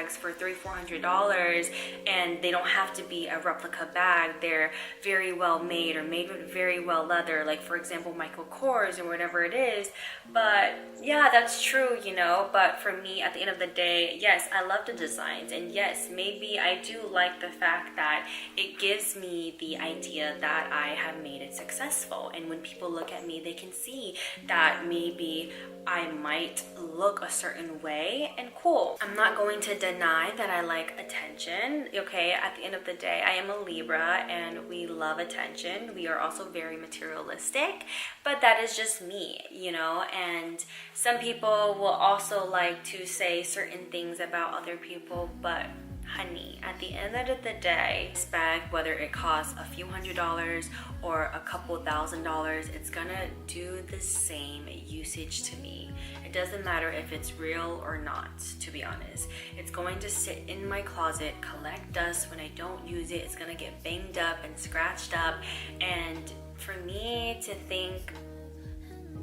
bags for $300-400, and they don't have to be a replica bag. They're very well made or made with very well leather, like for example Michael Kors or whatever it is. But yeah, that's true, you know. But for me, at the end of the day, yes, I love the designs, and yes, maybe I do like the fact that it gives me the idea that I have made it successful, and when people look at me, they can see that maybe I might look a certain way, and cool. I'm not going to deny that I like attention, okay? At the end of the day, I am a Libra and we love attention. We are also very materialistic, but that is just me, you know. And some people will also like to say certain things about other people, but honey, at the end of the day, this bag, whether it costs a few $100s or a couple $1,000s, it's gonna do the same usage to me. It doesn't matter if it's real or not, to be honest. It's going to sit in my closet, collect dust when I don't use it. It's gonna get banged up and scratched up. And for me to think,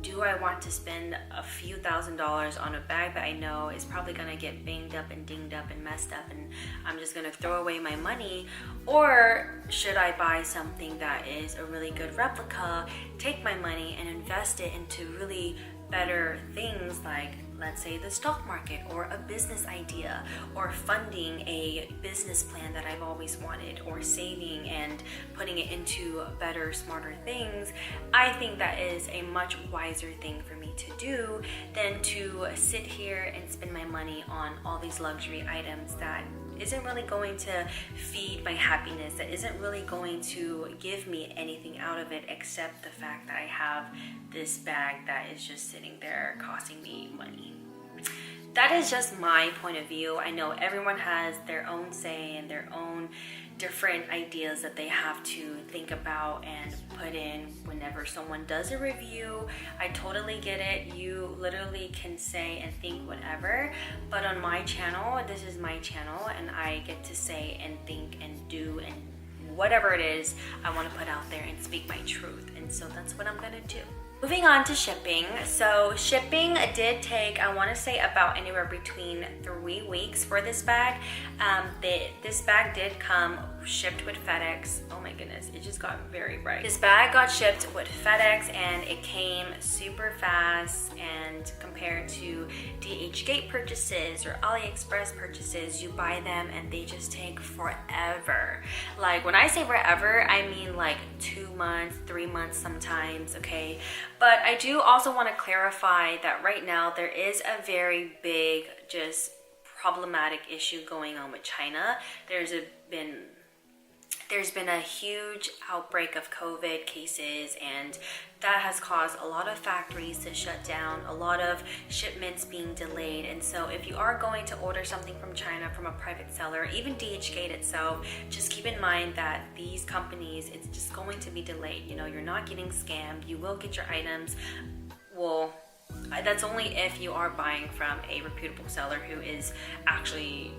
do I want to spend a few $1,000s on a bag that I know is probably gonna get banged up and dinged up and messed up, and I'm just gonna throw away my money? Or should I buy something that is a really good replica, take my money and invest it into really better things, like let's say the stock market, or a business idea, or funding a business plan that I've always wanted, or saving and putting it into better, smarter things? I think that is a much wiser thing for me to do than to sit here and spend my money on all these luxury items that isn't really going to feed my happiness, that isn't really going to give me anything out of it except the fact that I have this bag that is just sitting there costing me money. That is just my point of view. I know everyone has their own say and their own different ideas that they have to think about and put in whenever someone does a review. I totally get it. You literally can say and think whatever, but on my channel, this is my channel, and I get to say and think and do and whatever it is I want to put out there and speak my truth. And so that's what I'm gonna do. Moving on to shipping. So shipping did take, I want to say, about anywhere between 3 weeks for this bag. This bag did come shipped with FedEx. Oh my goodness, it just got very bright. This bag got shipped with FedEx and it came super fast, and compared to DHgate purchases or AliExpress purchases, you buy them and they just take forever. Like when I say forever, I mean like 2 months, 3 months sometimes, okay? But I do also want to clarify that right now there is a very big, just problematic issue going on with China. There's been a huge outbreak of COVID cases, and that has caused a lot of factories to shut down, a lot of shipments being delayed. And so if you are going to order something from China from a private seller, even DHgate itself, just keep in mind that these companies, it's just going to be delayed. You know, you're not getting scammed. You will get your items. Well, that's only if you are buying from a reputable seller who is actually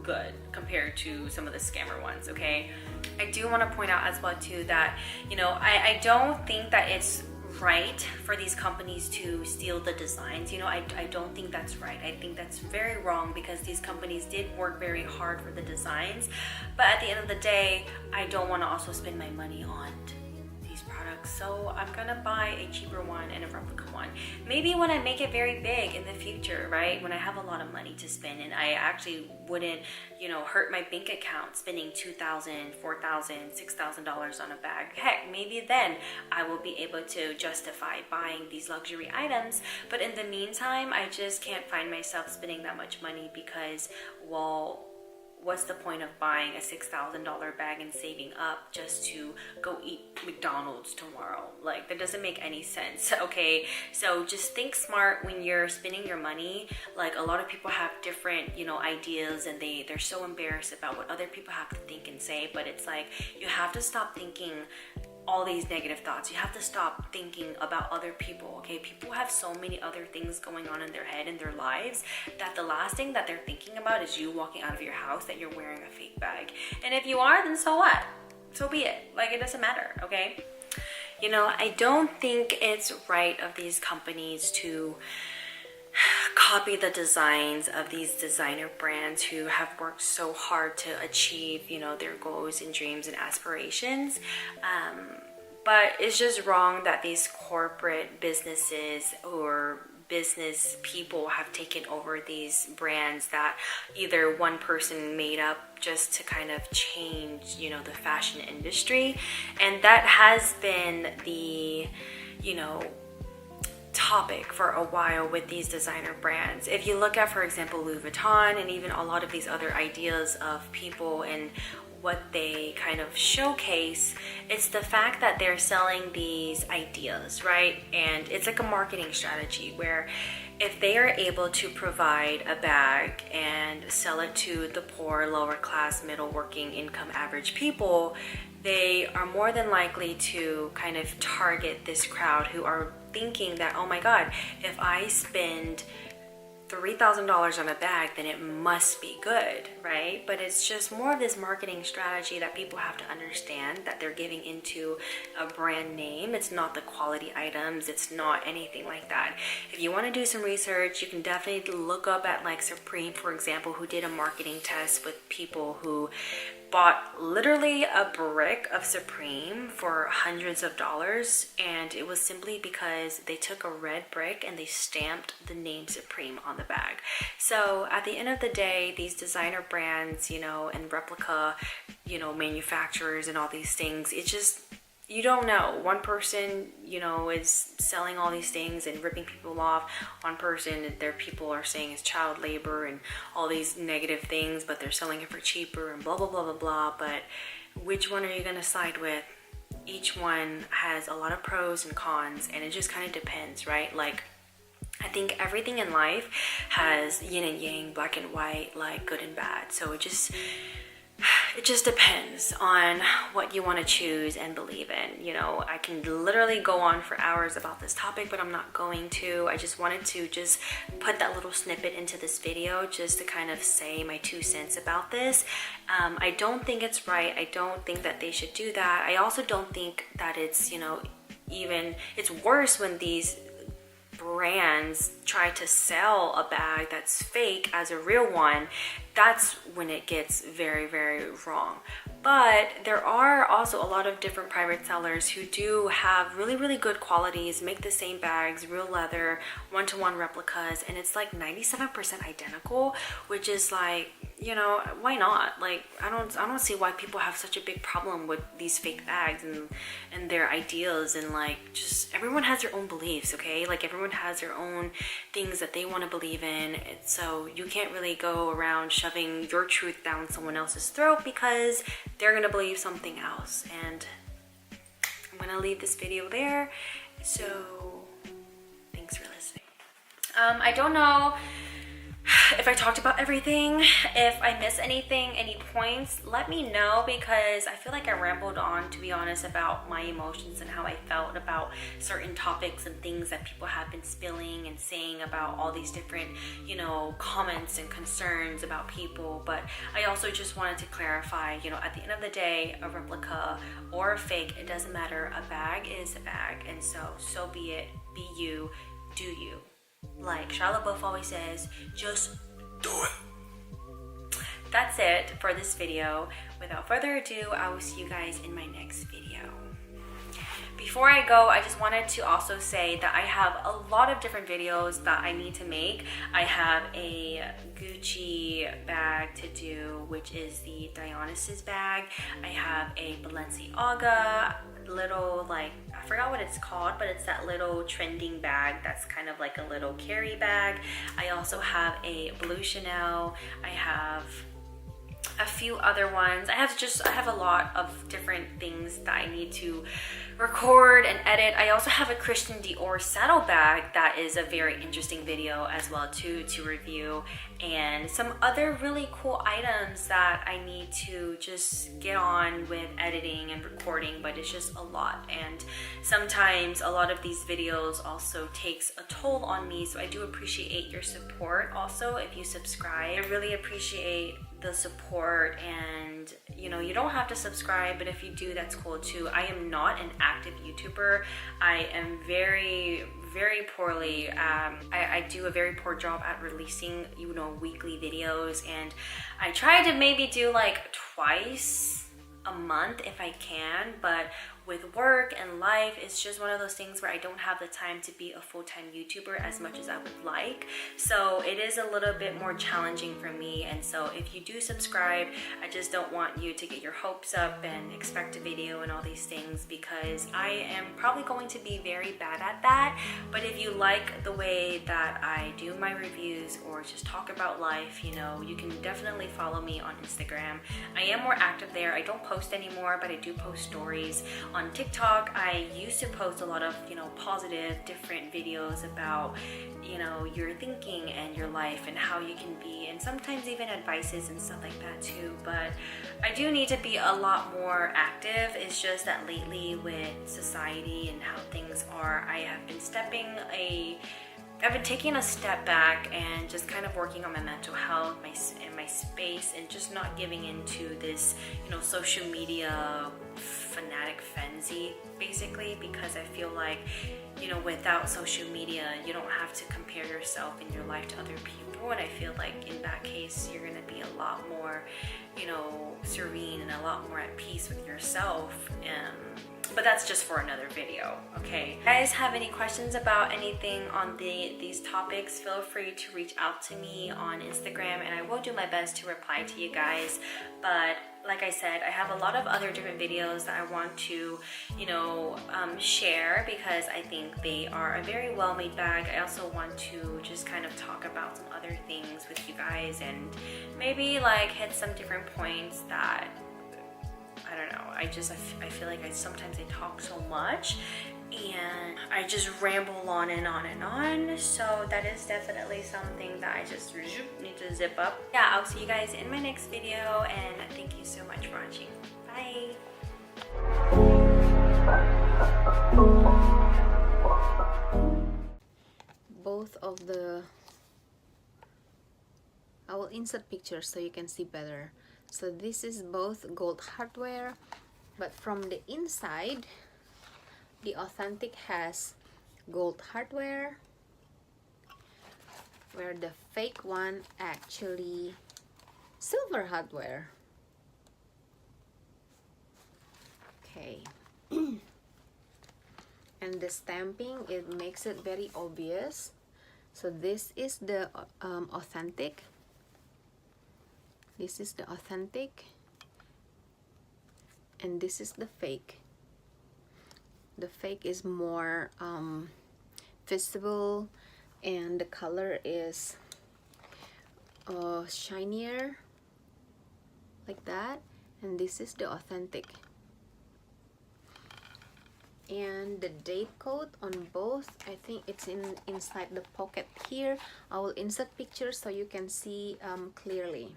good compared to some of the scammer ones, okay? I do want to point out as well too that, you know, I don't think that it's right for these companies to steal the designs. You know, I don't think that's right. I think that's very wrong, because these companies did work very hard for the designs. But at the end of the day, I don't want to also spend my money on these products, so I'm gonna buy a cheaper one and a replica one. Maybe when I make it very big in the future, right? When I have a lot of money to spend and I actually wouldn't, you know, hurt my bank account spending $2,000, $4,000, $6,000 on a bag. Heck, maybe then I will be able to justify buying these luxury items. But in the meantime, I just can't find myself spending that much money, because, well, what's the point of buying a $6,000 bag and saving up just to go eat McDonald's tomorrow? Like, that doesn't make any sense, okay? So just think smart when you're spending your money. Like, a lot of people have different, you know, ideas, and they're so embarrassed about what other people have to think and say. But it's like, you have to stop thinking all these negative thoughts. You have to stop thinking about other people, okay? People have so many other things going on in their head, in their lives, that the last thing that they're thinking about is you walking out of your house that you're wearing a fake bag. And if you are, then so what? So be it. Like, it doesn't matter, okay? You know, I don't think it's right of these companies to copy the designs of these designer brands who have worked so hard to achieve, you know, their goals and dreams and aspirations. But it's just wrong that these corporate businesses or business people have taken over these brands that either one person made up just to kind of change, you know, the fashion industry. And that has been the, you know, topic for a while with these designer brands. If you look at, for example, Louis Vuitton and even a lot of these other ideas of people and what they kind of showcase, it's the fact that they're selling these ideas, right? And it's like a marketing strategy where if they are able to provide a bag and sell it to the poor, lower class, middle working income average people, they are more than likely to kind of target this crowd who are thinking that, oh my God, if I spend $3,000 on a bag, then it must be good, right? But it's just more of this marketing strategy that people have to understand, that they're giving into a brand name. It's not the quality items. It's not anything like that. If you want to do some research, you can definitely look up at like Supreme, for example, who did a marketing test with people who bought literally a brick of Supreme for hundreds of dollars, and it was simply because they took a red brick and they stamped the name Supreme on the bag. So at the end of the day, these designer brands, you know, and replica, you know, manufacturers and all these things, it just, you don't know. One person, you know, is selling all these things and ripping people off. One person, their people are saying it's child labor and all these negative things, but they're selling it for cheaper and blah, blah, blah, blah, blah. But which one are you going to side with? Each one has a lot of pros and cons, and it just kind of depends, right? Like, I think everything in life has yin and yang, black and white, like good and bad. So it just depends on what you want to choose and believe in. You know, I can literally go on for hours about this topic, but I'm not going to. I just wanted to just put that little snippet into this video just to kind of say my 2 cents about this. I don't think it's right. I don't think that they should do that. I also don't think that it's, you know, even, it's worse when these brands try to sell a bag that's fake as a real one. That's when it gets very, very wrong. But there are also a lot of different private sellers who do have really, really good qualities, make the same bags, real leather, one-to-one replicas, and it's like 97% identical, which is like, you know, why not? Like, I don't see why people have such a big problem with these fake bags and their ideas, and like, just everyone has their own beliefs, okay? Like, everyone has their own things that they want to believe in. So you can't really go around shoving your truth down someone else's throat because they're gonna believe something else. And I'm gonna leave this video there. So thanks for listening. I don't know if I talked about everything. If I missed anything, any points, let me know, because I feel like I rambled on, to be honest, about my emotions and how I felt about certain topics and things that people have been spilling and saying about all these different, you know, comments and concerns about people. But I also just wanted to clarify, you know, at the end of the day, a replica or a fake, it doesn't matter. A bag is a bag, and so be it. Be you, do you. Like Shia LaBeouf always says, just do it. That's it for this video. Without further ado, I will see you guys in my next video. Before I go, I just wanted to also say that I have a lot of different videos that I need to make. I have a Gucci bag to do, which is the Dionysus bag. I have a Balenciaga little, like, I forgot what it's called, but it's that little trending bag that's kind of like a little carry bag. I also have a blue Chanel. I have a few other ones. I have a lot of different things that I need to record and edit. I also have a Christian Dior saddle bag that is a very interesting video as well too, to review, and some other really cool items that I need to just get on with editing and recording, but it's just a lot, and sometimes a lot of these videos also takes a toll on me, so I do appreciate your support. Also, if you subscribe, I really appreciate the support, and you know, you don't have to subscribe, but if you do, that's cool too. I am not an active YouTuber. I am very poorly, I do a very poor job at releasing, you know, weekly videos, and I try to maybe do like twice a month if I can, but with work and life, it's just one of those things where I don't have the time to be a full-time YouTuber as much as I would like. So it is a little bit more challenging for me. And so if you do subscribe, I just don't want you to get your hopes up and expect a video and all these things, because I am probably going to be very bad at that. But if you like the way that I do my reviews or just talk about life, you know, you can definitely follow me on Instagram. I am more active there. I don't post anymore, but I do post stories. On TikTok, I used to post a lot of, you know, positive, different videos about, you know, your thinking and your life and how you can be, and sometimes even advices and stuff like that too. But I do need to be a lot more active. It's just that lately with society and how things are, I've been taking a step back and just kind of working on my mental health, my space, and just not giving into this, you know, social media fanatic frenzy, basically, because I feel like, you know, without social media, you don't have to compare yourself in your life to other people, and I feel like in that case, you're gonna be a lot more, you know, serene and a lot more at peace with yourself. But that's just for another video, okay? If you guys have any questions about anything on these topics, feel free to reach out to me on Instagram, and I will do my best to reply to you guys. But like I said, I have a lot of other different videos that I want to, you know, share, because I think they are a very well-made bag. I also want to just kind of talk about some other things with you guys, and maybe like hit some different points that, I don't know, I feel like sometimes I talk so much and I just ramble on and on and on. So that is definitely something that I just need to zip up. Yeah, I'll see you guys in my next video, and thank you so much for watching. Bye. Both of the, I will insert pictures so you can see better. So this is both gold hardware, but from the inside, the authentic has gold hardware, where the fake one actually silver hardware. Okay. And the stamping, it makes it very obvious. So this is the authentic. This is the authentic, and this is the fake. The fake is more visible, and the color is shinier, like that. And this is the authentic. And the date code on both, I think it's inside the pocket here. I will insert pictures so you can see clearly.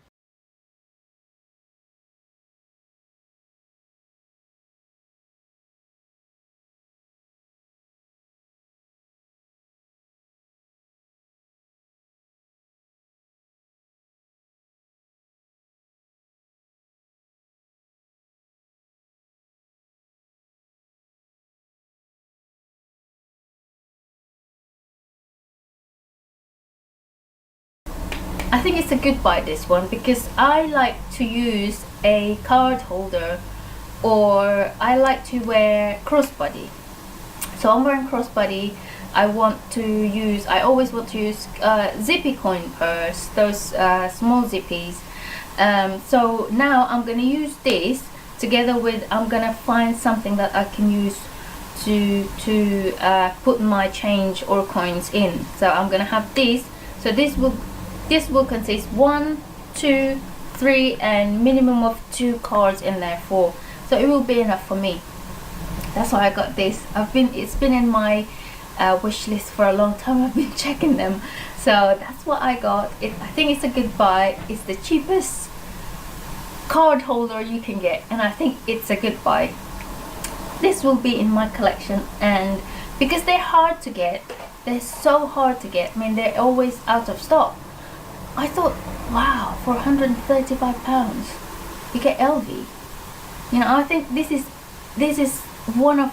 I think it's a good buy, this one, because I like to use a card holder, or I like to wear crossbody. So I'm wearing crossbody. I always want to use zippy coin purse, those small zippies. So now I'm gonna use this together with, I'm gonna find something that I can use to put my change or coins in. So I'm gonna have this. So this will consist 1, 2, 3, and minimum of 2 cards in there, 4. So it will be enough for me. That's why I got this. It's been in my wish list for a long time. I've been checking them. So that's what I got. I think it's a good buy. It's the cheapest card holder you can get, and I think it's a good buy. This will be in my collection, and because they're hard to get, they're so hard to get. I mean, they're always out of stock. I thought Wow, for £135 you get LV. You know, I think this is one of